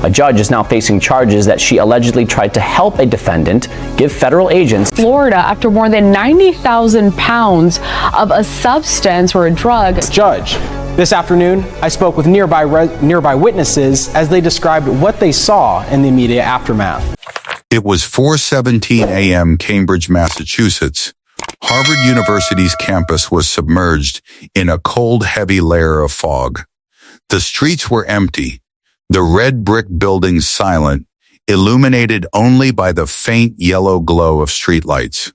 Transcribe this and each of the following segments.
A judge is now facing charges that she allegedly tried to help a defendant give federal agents Florida after more than 90,000 pounds of a substance or a drug. Judge, this afternoon, I spoke with nearby witnesses as they described what they saw in the immediate aftermath. It was 4:17 a.m. Cambridge, Massachusetts. Harvard University's campus was submerged in a cold, heavy layer of fog. The streets were empty, the red brick buildings silent, illuminated only by the faint yellow glow of streetlights.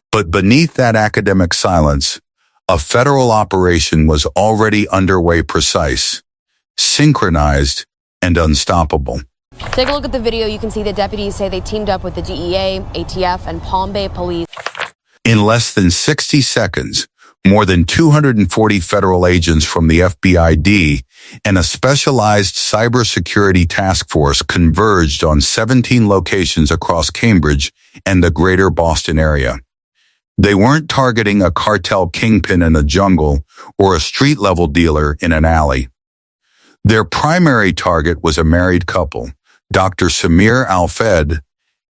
But beneath that academic silence, a federal operation was already underway, precise, synchronized, and unstoppable. Take a look at the video. You can see the deputies say they teamed up with the DEA, ATF, and Palm Bay Police. In less than 60 seconds, more than 240 federal agents from the FBI and a specialized cybersecurity task force converged on 17 locations across Cambridge and the greater Boston area. They weren't targeting a cartel kingpin in a jungle or a street-level dealer in an alley. Their primary target was a married couple, Dr. Samir Alfed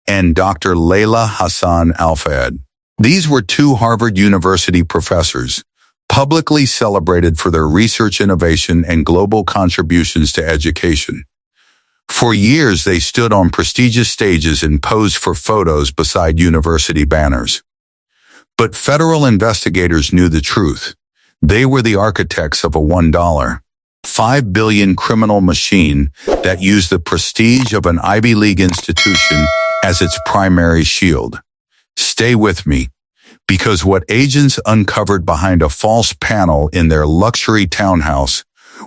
and Dr. Leila Hassan Alfaed. These were two Harvard University professors, publicly celebrated for their research innovation and global contributions to education. For years, they stood on prestigious stages and posed for photos beside university banners. But federal investigators knew the truth. They were the architects of a $1.5 billion criminal machine that used the prestige of an Ivy League institution as its primary shield. Stay with me, because what agents uncovered behind a false panel in their luxury townhouse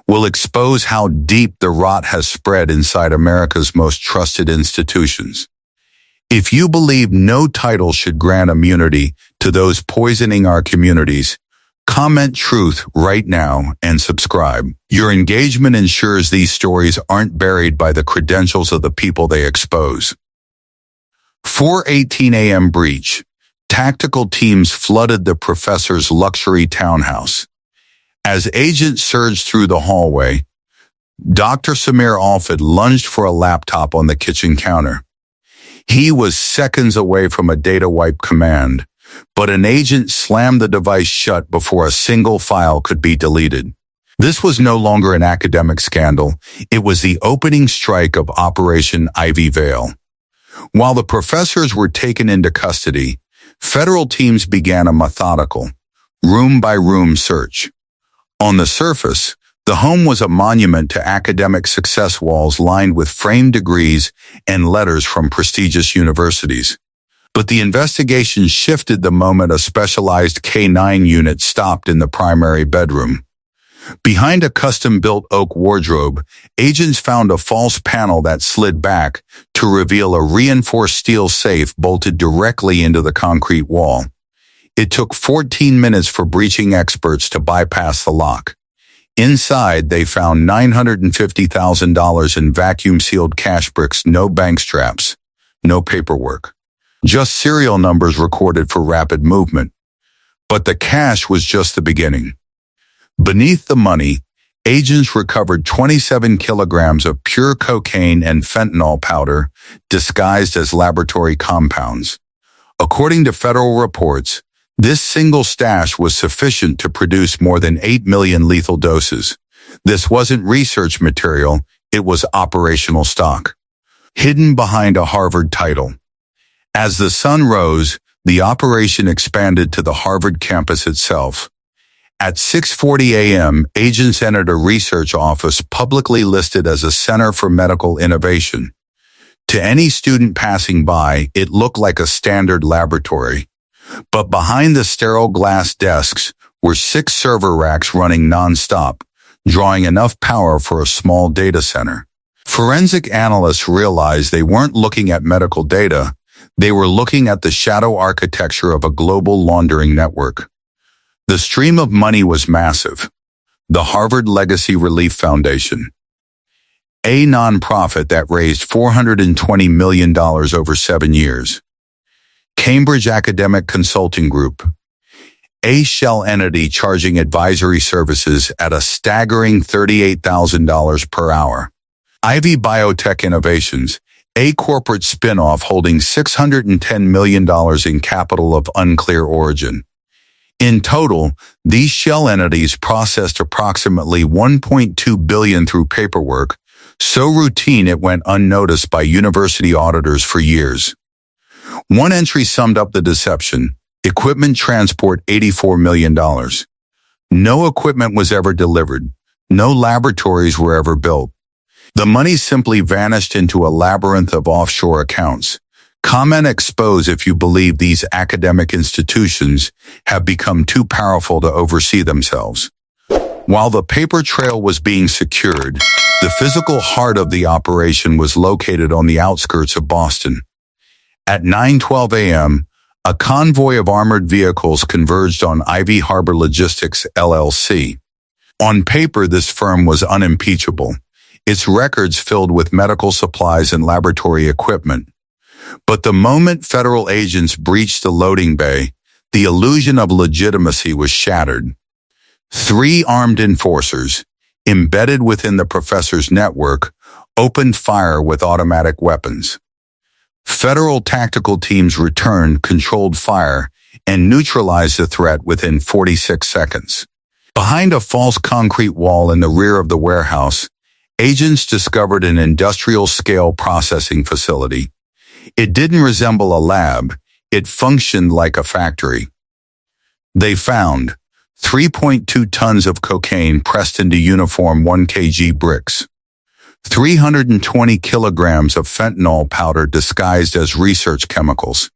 will expose how deep the rot has spread inside America's most trusted institutions. If you believe no title should grant immunity to those poisoning our communities, comment truth right now and subscribe. Your engagement ensures these stories aren't buried by the credentials of the people they expose. 4:18 a.m. breach. Tactical teams flooded the professor's luxury townhouse. As agents surged through the hallway, Dr. Samir Alfed lunged for a laptop on the kitchen counter. He was seconds away from a data wipe command, but an agent slammed the device shut before a single file could be deleted. This was no longer an academic scandal. It was the opening strike of Operation Ivy Veil. While the professors were taken into custody, federal teams began a methodical, room-by-room search. On the surface, the home was a monument to academic success walls lined with framed degrees and letters from prestigious universities. But the investigation shifted the moment a specialized K-9 unit stopped in the primary bedroom. Behind a custom-built oak wardrobe, agents found a false panel that slid back to reveal a reinforced steel safe bolted directly into the concrete wall. It took 14 minutes for breaching experts to bypass the lock. Inside, they found $950,000 in vacuum-sealed cash bricks, no bank straps, no paperwork. Just serial numbers recorded for rapid movement. But the cash was just the beginning. Beneath the money, agents recovered 27 kilograms of pure cocaine and fentanyl powder disguised as laboratory compounds. According to federal reports, this single stash was sufficient to produce more than 8 million lethal doses. This wasn't research material, it was operational stock, hidden behind a Harvard title. As the sun rose, the operation expanded to the Harvard campus itself. At 6:40 a.m., agents entered a research office publicly listed as a Center for Medical Innovation. To any student passing by, it looked like a standard laboratory. But behind the sterile glass desks were 6 server racks running nonstop, drawing enough power for a small data center. Forensic analysts realized they weren't looking at medical data, they were looking at the shadow architecture of a global laundering network. The stream of money was massive. The Harvard Legacy Relief Foundation, a nonprofit that raised $420 million over 7 years. Cambridge Academic Consulting Group, a shell entity charging advisory services at a staggering $38,000 per hour. Ivy Biotech Innovations, a corporate spin-off holding $610 million in capital of unclear origin. In total, these shell entities processed approximately $1.2 billion through paperwork, so routine it went unnoticed by university auditors for years. One entry summed up the deception: equipment transport $84 million. No equipment was ever delivered. No laboratories were ever built. The money simply vanished into a labyrinth of offshore accounts. Comment expose if you believe these academic institutions have become too powerful to oversee themselves. While the paper trail was being secured, the physical heart of the operation was located on the outskirts of Boston. At 9:12 a.m., a convoy of armored vehicles converged on Ivy Harbor Logistics, LLC. On paper, this firm was unimpeachable, its records filled with medical supplies and laboratory equipment. But the moment federal agents breached the loading bay, the illusion of legitimacy was shattered. 3 armed enforcers, embedded within the professor's network, opened fire with automatic weapons. Federal tactical teams returned, controlled fire, and neutralized the threat within 46 seconds. Behind a false concrete wall in the rear of the warehouse, agents discovered an industrial-scale processing facility. It didn't resemble a lab, it functioned like a factory. They found 3.2 tons of cocaine pressed into uniform 1 kg bricks, 320 kilograms of fentanyl powder disguised as research chemicals.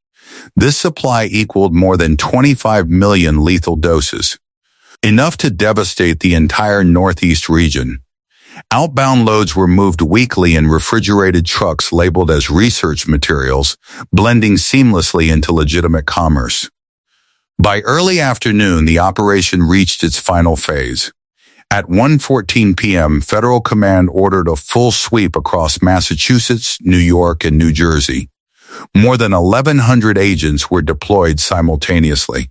This supply equaled more than 25 million lethal doses, enough to devastate the entire Northeast region. Outbound loads were moved weekly in refrigerated trucks labeled as research materials, blending seamlessly into legitimate commerce. By early afternoon, the operation reached its final phase. At 1:14 p.m., Federal Command ordered a full sweep across Massachusetts, New York, and New Jersey. More than 1,100 agents were deployed simultaneously.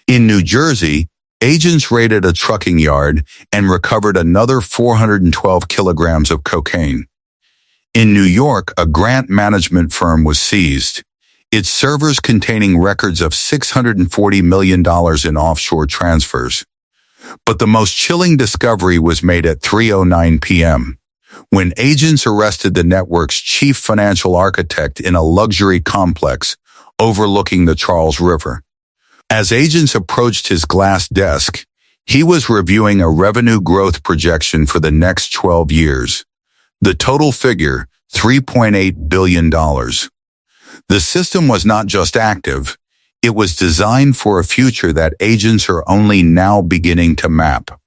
In New Jersey, agents raided a trucking yard and recovered another 412 kilograms of cocaine. In New York, a grant management firm was seized, its servers containing records of $640 million in offshore transfers. But the most chilling discovery was made at 3:09 p.m., when agents arrested the network's chief financial architect in a luxury complex overlooking the Charles River. As agents approached his glass desk, he was reviewing a revenue growth projection for the next 12 years. The total figure, $3.8 billion. The system was not just active, it was designed for a future that agents are only now beginning to map.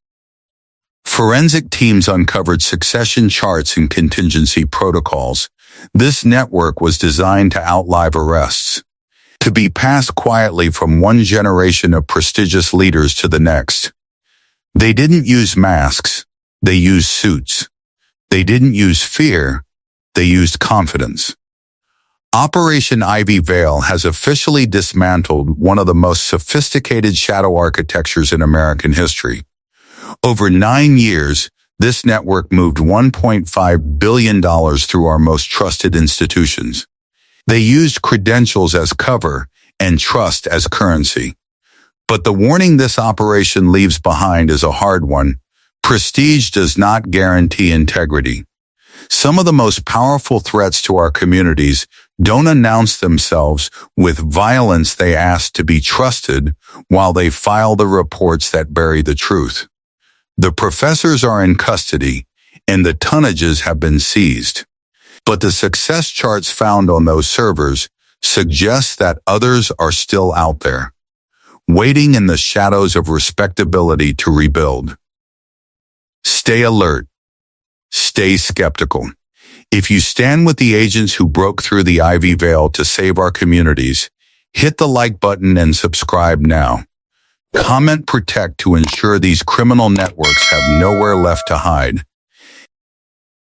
Forensic teams uncovered succession charts and contingency protocols. This network was designed to outlive arrests, to be passed quietly from one generation of prestigious leaders to the next. They didn't use masks, they used suits. They didn't use fear, they used confidence. Operation Ivy Veil has officially dismantled one of the most sophisticated shadow architectures in American history. Over 9 years, this network moved $1.5 billion through our most trusted institutions. They used credentials as cover and trust as currency. But the warning this operation leaves behind is a hard one. Prestige does not guarantee integrity. Some of the most powerful threats to our communities don't announce themselves with violence. They ask to be trusted while they file the reports that bury the truth. The professors are in custody and the tonnages have been seized. But the success charts found on those servers suggest that others are still out there, waiting in the shadows of respectability to rebuild. Stay alert. Stay skeptical. If you stand with the agents who broke through the Ivy Veil to save our communities, hit the like button and subscribe now. Comment protect to ensure these criminal networks have nowhere left to hide.